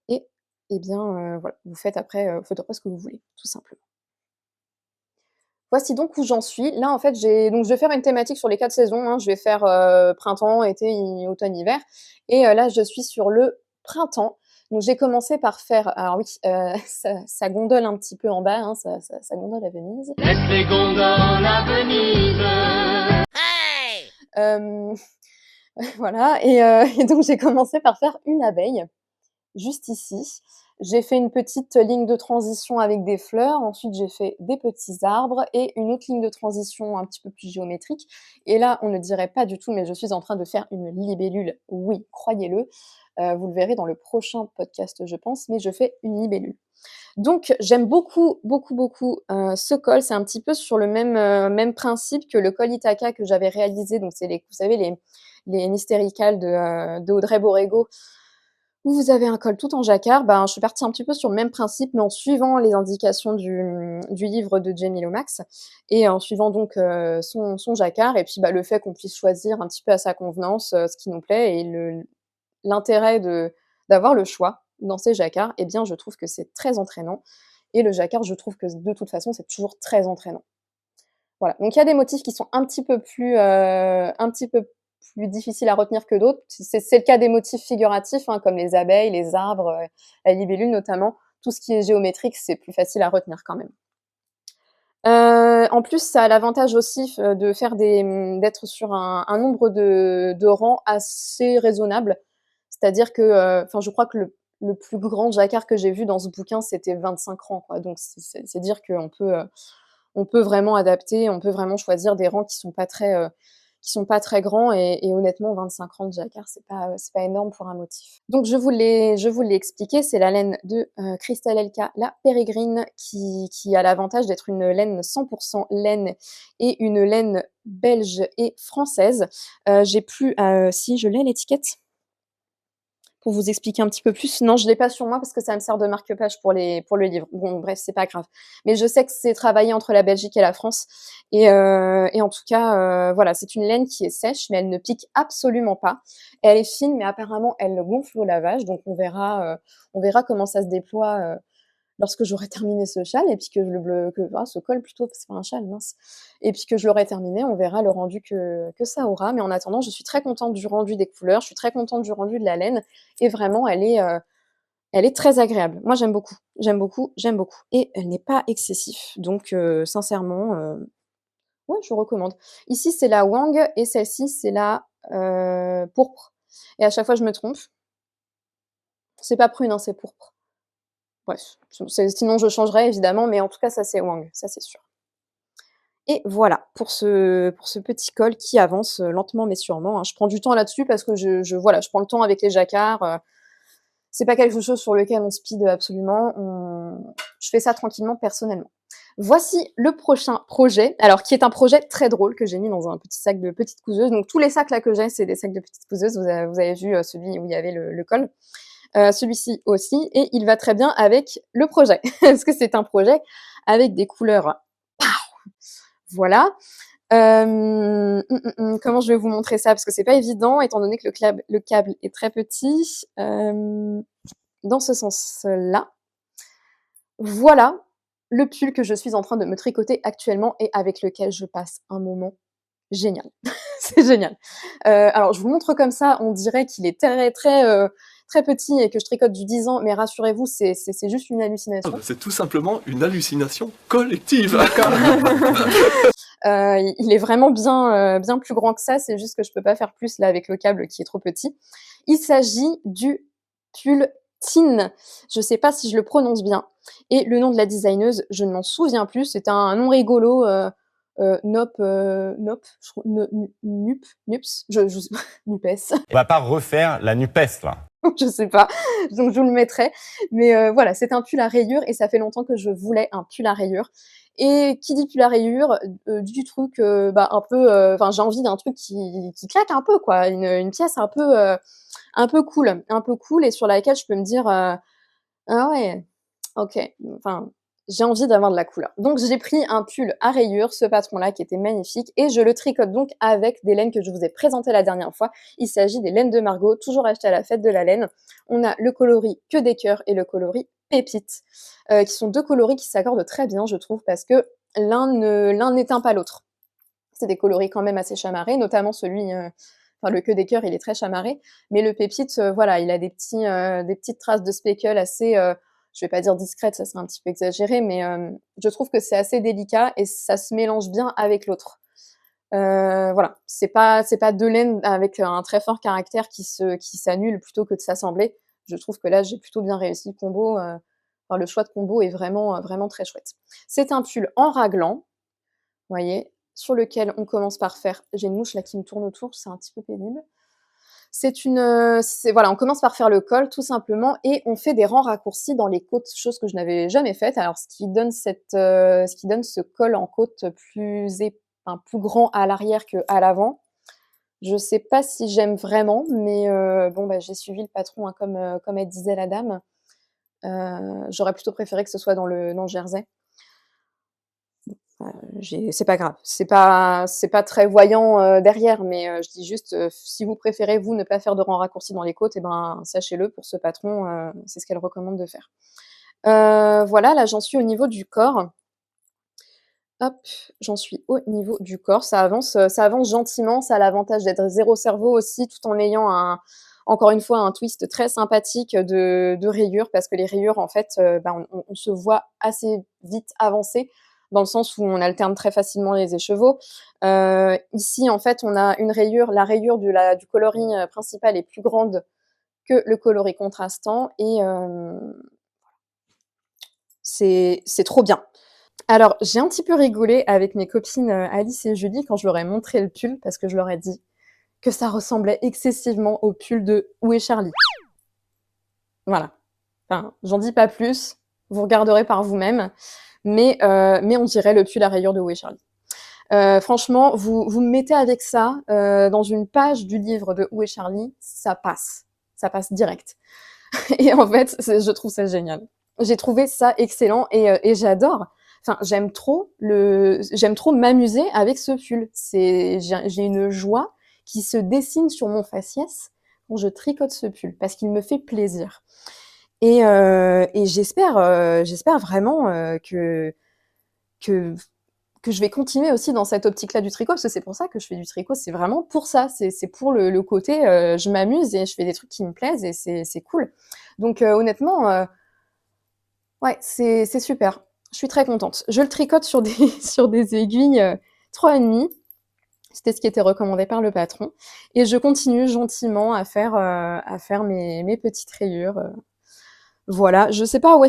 Et, eh bien, voilà, faites après ce que vous voulez, tout simplement. Voici donc où j'en suis. Là, en fait, je vais faire une thématique sur les 4 saisons, hein. Je vais faire, printemps, été, automne, hiver et là, je suis sur le printemps. Donc j'ai commencé par faire alors oui, ça gondole un petit peu en bas, hein, ça gondole à Venise. Laisse les gondoles à Venise. Hem, voilà et donc j'ai commencé par faire une abeille, juste ici. J'ai fait une petite ligne de transition avec des fleurs, ensuite j'ai fait des petits arbres et une autre ligne de transition un petit peu plus géométrique et là, on ne dirait pas du tout, mais je suis en train de faire une libellule. Oui, croyez-le, vous le verrez dans le prochain podcast, je pense, mais je fais une libellule. Donc j'aime beaucoup, beaucoup, beaucoup, ce col. C'est un petit peu sur le même principe que le col Ithaka que j'avais réalisé, donc c'est vous savez les Mystéricales de Audrey Borrego, où vous avez un col tout en jacquard. Ben, je suis partie un petit peu sur le même principe, mais en suivant les indications du livre de Jamie Lomax et en suivant donc son jacquard et puis, bah, le fait qu'on puisse choisir un petit peu à sa convenance, ce qui nous plaît et l'intérêt d'avoir le choix dans ces jacquards, eh bien, je trouve que c'est très entraînant et le jacquard, je trouve que de toute façon, c'est toujours très entraînant. Voilà, donc il y a des motifs qui sont un petit peu plus difficiles à retenir que d'autres. C'est le cas des motifs figuratifs, hein, comme les abeilles, les arbres, la libellule notamment. Tout ce qui est géométrique, c'est plus facile à retenir quand même. En plus, ça a l'avantage aussi de faire d'être sur un nombre de rangs assez raisonnable. C'est-à-dire que, enfin, je crois que le plus grand jacquard que j'ai vu dans ce bouquin, c'était 25 rangs, quoi. Donc c'est dire on peut vraiment adapter, on peut vraiment choisir des rangs qui sont pas très grands et honnêtement 25 rangs de jacquard, c'est pas énorme pour un motif. Donc je vous l'ai expliqué, c'est la laine de, Crystal Elka, la Pérégrine qui a l'avantage d'être une laine 100 laine et une laine belge et française. J'ai plus, si je l'ai l'étiquette? Pour vous expliquer un petit peu plus. Non, je l'ai pas sur moi parce que ça me sert de marque-page pour le livre. Bon, bref, c'est pas grave. Mais je sais que c'est travaillé entre la Belgique et la France et en tout cas, voilà, c'est une laine qui est sèche, mais elle ne pique absolument pas. Elle est fine, mais apparemment, elle gonfle au lavage, donc on verra comment ça se déploie, lorsque j'aurai terminé ce châle et puis ce col plutôt, c'est pas un châle, mince. Et puis que je l'aurai terminé, on verra le rendu que ça aura. Mais en attendant, je suis très contente du rendu des couleurs, je suis très contente du rendu de la laine et vraiment elle est très agréable. Moi j'aime beaucoup, j'aime beaucoup, j'aime beaucoup et elle n'est pas excessif. Donc sincèrement, ouais, je recommande. Ici, c'est la Wang et celle-ci, c'est la, pourpre et à chaque fois je me trompe. C'est pas prune, hein, c'est pourpre. Bref, sinon je changerais évidemment, mais en tout cas ça c'est Wang, ça c'est sûr. Et voilà pour ce petit col qui avance, lentement mais sûrement, hein. Je prends du temps là-dessus parce que voilà, je prends le temps avec les jacquards, c'est pas quelque chose sur lequel on speed absolument, je fais ça tranquillement personnellement. Voici le prochain projet, alors qui est un projet très drôle que j'ai mis dans un petit sac de petite couseuse. Donc tous les sacs là que j'ai, c'est des sacs de petites couseuses. Vous avez vu, celui où il y avait le col. Celui-ci aussi, et il va très bien avec le projet, parce que c'est un projet avec des couleurs. Voilà. Comment je vais vous montrer ça? Parce que c'est pas évident, étant donné que le câble est très petit. Dans ce sens-là. Voilà le pull que je suis en train de me tricoter actuellement et avec lequel je passe un moment génial. C'est génial. Alors je vous montre comme ça, on dirait qu'il est très petit et que je tricote du 10 ans, mais rassurez-vous, c'est juste une hallucination. C'est tout simplement une hallucination collective. D'accord. Il est vraiment bien plus grand que ça, c'est juste que je peux pas faire plus là avec le câble qui est trop petit. Il s'agit du pull Tin. Je sais pas si je le prononce bien. Et le nom de la designeuse, je ne m'en souviens plus. C'est un nom rigolo. Nop, Nups, Nupes. On va pas refaire la NUPES, là. Je sais pas, donc je vous le mettrai. Mais voilà, c'est un pull à rayures et ça fait longtemps que je voulais un pull à rayures. Et qui dit pull à rayures, dit du truc un peu, enfin j'ai envie d'un truc qui claque un peu quoi, une pièce un peu cool et sur laquelle je peux me dire ah ouais, ok, enfin j'ai envie d'avoir de la couleur. Donc j'ai pris un pull à rayures, ce patron-là qui était magnifique, et je le tricote donc avec des laines que je vous ai présentées la dernière fois. Il s'agit des laines de Margot, toujours achetées à la fête de la laine. On a le coloris Que des cœurs et le coloris Pépite, qui sont deux coloris qui s'accordent très bien, je trouve, parce que l'un n'éteint pas l'autre. C'est des coloris quand même assez chamarrés, notamment celui, enfin le Que des cœurs, il est très chamarré, mais le Pépite, voilà, il a des petites traces de speckle assez, je vais pas dire discrètes, ça serait un petit peu exagéré, mais je trouve que c'est assez délicat et ça se mélange bien avec l'autre. Voilà, c'est pas deux laines avec un très fort caractère qui s'annulent plutôt que de s'assembler. Je trouve que là, j'ai plutôt bien réussi le combo. Enfin, le choix de combo est vraiment très chouette. C'est un pull en raglan, vous voyez, sur lequel on commence par faire. J'ai une mouche là qui me tourne autour, c'est un petit peu pénible. Voilà, on commence par faire le col tout simplement et on fait des rangs raccourcis dans les côtes, chose que je n'avais jamais faite. Alors ce qui donne ce col en côte plus grand à l'arrière qu'à l'avant. Je sais pas si j'aime vraiment, mais j'ai suivi le patron hein, comme elle disait la dame. J'aurais plutôt préféré que ce soit dans le jersey. C'est pas grave, c'est pas très voyant derrière, mais je dis juste si vous préférez vous ne pas faire de rangs raccourcis dans les côtes, et ben sachez-le, pour ce patron, c'est ce qu'elle recommande de faire. Voilà, là j'en suis au niveau du corps. Hop, j'en suis au niveau du corps. Ça avance gentiment. Ça a l'avantage d'être zéro cerveau aussi, tout en ayant encore une fois un twist très sympathique de rayures, parce que les rayures en fait, on se voit assez vite avancer, dans le sens où on alterne très facilement les écheveaux. Ici en fait, on a une rayure, la rayure du coloris principal est plus grande que le coloris contrastant, et c'est trop bien. Alors, j'ai un petit peu rigolé avec mes copines Alice et Julie quand je leur ai montré le pull, parce que je leur ai dit que ça ressemblait excessivement au pull de Où est Charlie? Voilà. Enfin, j'en dis pas plus, vous regarderez par vous-même, mais on dirait le pull à rayures de Où est Charlie? Franchement, vous me mettez avec ça dans une page du livre de Où est Charlie, ça passe direct. Et en fait, je trouve ça génial. J'ai trouvé ça excellent et j'adore. Enfin, j'aime trop m'amuser avec ce pull. J'ai une joie qui se dessine sur mon faciès quand je tricote ce pull, parce qu'il me fait plaisir. Et j'espère vraiment que je vais continuer aussi dans cette optique-là du tricot, parce que c'est pour ça que je fais du tricot. C'est vraiment pour ça. C'est pour le côté je m'amuse et je fais des trucs qui me plaisent et c'est cool. Donc honnêtement, ouais, c'est super. Je suis très contente. Je le tricote sur des aiguilles 3,5. C'était ce qui était recommandé par le patron. Et je continue gentiment à faire mes petites rayures. Voilà, je sais pas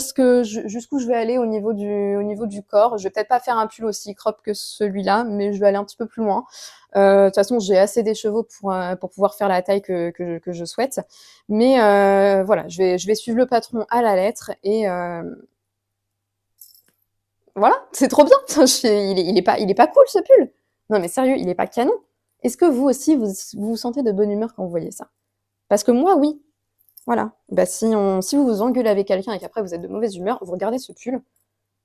jusqu'où je vais aller au niveau du corps. Je vais peut-être pas faire un pull aussi crop que celui-là, mais je vais aller un petit peu plus loin. De toute façon, j'ai assez d'écheveaux pour pouvoir faire la taille que je souhaite. Mais voilà, je vais suivre le patron à la lettre et voilà, c'est trop bien. Il est pas cool ce pull. Non mais sérieux, il est pas canon. Est-ce que vous aussi vous vous sentez de bonne humeur quand vous voyez ça? Parce que moi oui. Voilà. Bah, si vous vous engueulez avec quelqu'un et qu'après vous êtes de mauvaise humeur, vous regardez ce pull,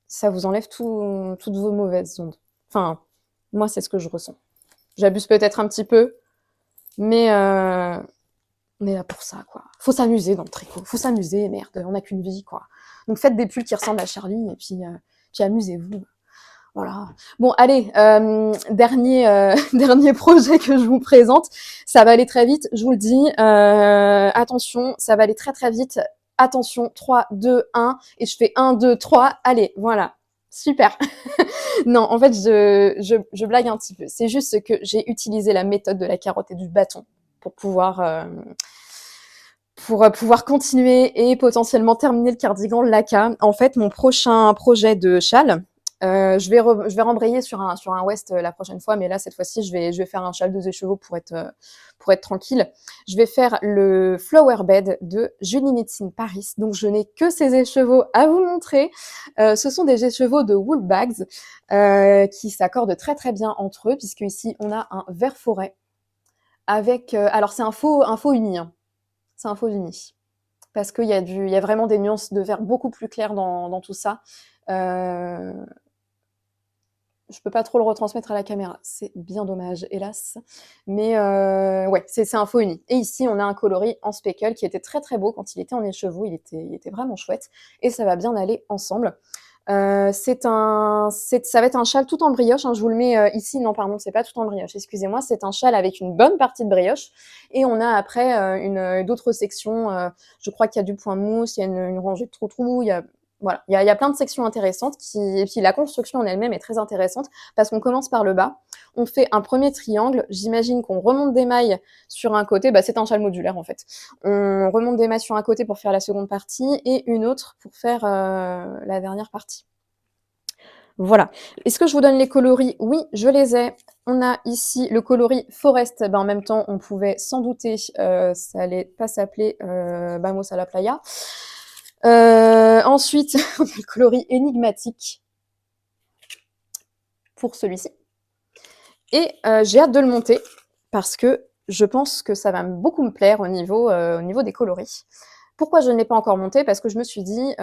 ça vous enlève toutes vos mauvaises ondes. Enfin, moi, c'est ce que je ressens. J'abuse peut-être un petit peu, mais on est là pour ça, quoi. Faut s'amuser dans le tricot. Faut s'amuser, merde, on n'a qu'une vie, quoi. Donc faites des pulls qui ressemblent à Charlie et puis amusez-vous. Voilà. Bon, allez, dernier projet que je vous présente. Ça va aller très vite, je vous le dis. Attention, ça va aller très très vite. Attention, 3, 2, 1. Et je fais 1, 2, 3. Allez, voilà. Super. Non, en fait, je blague un petit peu. C'est juste que j'ai utilisé la méthode de la carotte et du bâton pour pouvoir continuer et potentiellement terminer le cardigan Laka. En fait, mon prochain projet de châle, je vais rembrayer sur un West la prochaine fois, mais là, cette fois-ci, je vais faire un châle 2 écheveaux pour être tranquille. Je vais faire le Flower Bed de Julie Knits in Paris. Donc, je n'ai que ces écheveaux à vous montrer. Ce sont des écheveaux de wool bags qui s'accordent très très bien entre eux, puisque ici, on a un vert forêt avec... alors, c'est un faux uni, hein. C'est un faux uni. Parce qu'il y a vraiment des nuances de vert beaucoup plus claires dans tout ça. Je peux pas trop le retransmettre à la caméra, c'est bien dommage, hélas. Mais ouais, c'est un faux uni. Et ici, on a un coloris en speckle qui était très très beau quand il était en écheveau, il était vraiment chouette. Et ça va bien aller ensemble. Ça va être un châle tout en brioche, hein, je vous le mets ici, non pardon, c'est pas tout en brioche, excusez-moi, c'est un châle avec une bonne partie de brioche, et on a après d'autres sections, je crois qu'il y a du point mousse, il y a une rangée de trou-trou, voilà, il y a plein de sections intéressantes, et puis la construction en elle-même est très intéressante, parce qu'on commence par le bas, on fait un premier triangle, j'imagine qu'on remonte des mailles sur un côté, bah c'est un châle modulaire en fait, on remonte des mailles sur un côté pour faire la seconde partie, et une autre pour faire la dernière partie. Voilà. Est-ce que je vous donne les coloris? Oui, je les ai. On a ici le coloris Forest. En même temps, on pouvait s'en douter, ça allait pas s'appeler Vamos a la playa. Ensuite, on a le coloris énigmatique pour celui-ci. Et j'ai hâte de le monter parce que je pense que ça va beaucoup me plaire au niveau des coloris. Pourquoi je ne l'ai pas encore monté? Parce que je me suis dit,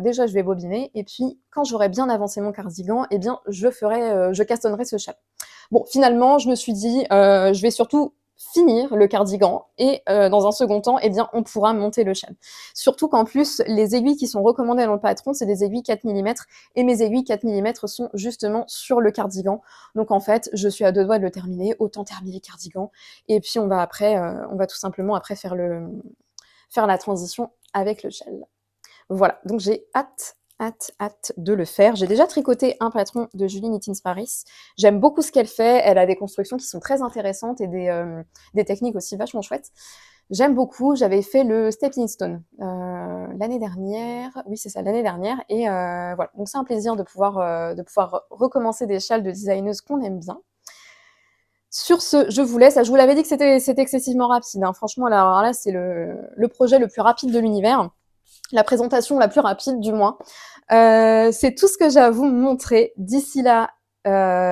déjà je vais bobiner, et puis quand j'aurai bien avancé mon cardigan, eh bien je castonnerai ce châle. Bon, finalement, je me suis dit, je vais surtout finir le cardigan, et dans un second temps, eh bien on pourra monter le châle. Surtout qu'en plus, les aiguilles qui sont recommandées dans le patron, c'est des aiguilles 4 mm, et mes aiguilles 4 mm sont justement sur le cardigan. Donc en fait, je suis à 2 doigts de le terminer, autant terminer le cardigan, et puis on va tout simplement après faire la transition avec le châle. Voilà, donc j'ai hâte de le faire. J'ai déjà tricoté un patron de Julie Knits in Paris. J'aime beaucoup ce qu'elle fait. Elle a des constructions qui sont très intéressantes et des techniques aussi vachement chouettes. J'aime beaucoup. J'avais fait le Stepping Stone l'année dernière. Oui, c'est ça, l'année dernière. Et voilà, donc c'est un plaisir de pouvoir recommencer des châles de designeuses qu'on aime bien. Sur ce, je vous laisse. Je vous l'avais dit que c'était excessivement rapide, hein. Franchement, alors là, c'est le projet le plus rapide de l'univers. La présentation la plus rapide, du moins. C'est tout ce que j'ai à vous montrer. D'ici là,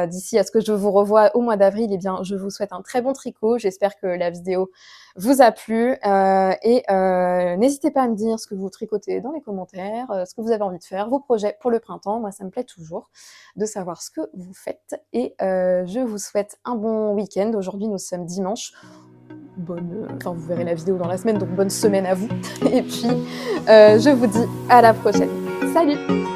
d'ici à ce que je vous revoie au mois d'avril, eh bien, je vous souhaite un très bon tricot. J'espère que la vidéo vous a plu. Et n'hésitez pas à me dire ce que vous tricotez dans les commentaires, ce que vous avez envie de faire, vos projets pour le printemps. Moi, ça me plaît toujours de savoir ce que vous faites. Et je vous souhaite un bon week-end. Aujourd'hui, nous sommes dimanche. Enfin, vous verrez la vidéo dans la semaine, donc bonne semaine à vous. Et puis, je vous dis à la prochaine. Salut!